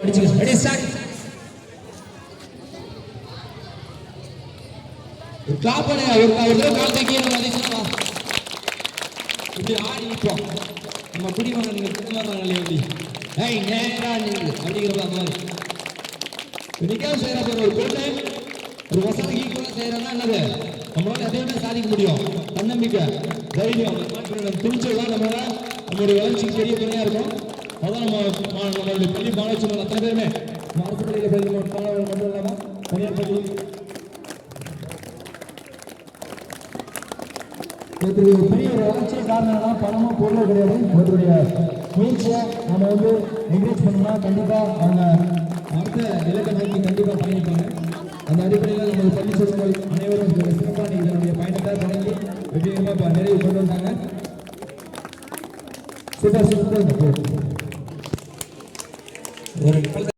Ready start. Clap பண்ணுங்க. ஒரு கால் தூக்கி நம்ம அதிகமா இப்படி ஆடி நிற்போம். நம்ம குடிமகன் நீங்க குடிமகன் இல்லையா அப்படி ஏய் நேரா நில்லு அப்படிங்கிறப்ப அந்த மாதிரி இன்னைக்கா செய்யற ஒரு பொண்ணு ஒரு வசதிக்கு ஈக்குவலா செய்யறதா என்னது நம்மளால எதையுமே சாதிக்க முடியும். தன்னம்பிக்கை, தைரியம், கான்பிடன்ஸ், துணிச்சல் தான் நம்மளுடைய வளர்ச்சிக்கு பெரிய துணையா இருக்கும். அதான் நம்மளுடைய பள்ளி மாணவர்கள் அத்தனை பேருமே அரசு பள்ளியில் பயிலும் மாணவர்கள் மட்டும் இல்லாமல் தனியார் பள்ளி பெரிய ஒரு வளர்ச்சி காரணம்னா பணமோ பொருளோ கிடையாது. அவருடைய முயற்சியை நம்ம என்கரேஜ் பண்ணோம்னா கண்டிப்பாக அவங்க அடுத்த இலக்கை நோக்கி கண்டிப்பாக பயணிப்பாங்க. அந்த அடிப்படையில் நமது பள்ளி செல்வங்கள் அனைவரும் சிறப்பாக இதனுடைய பயணத்தை தொடங்கி வெற்றிகரமாக நிறைவு கொண்டு வந்தாங்க. Super super.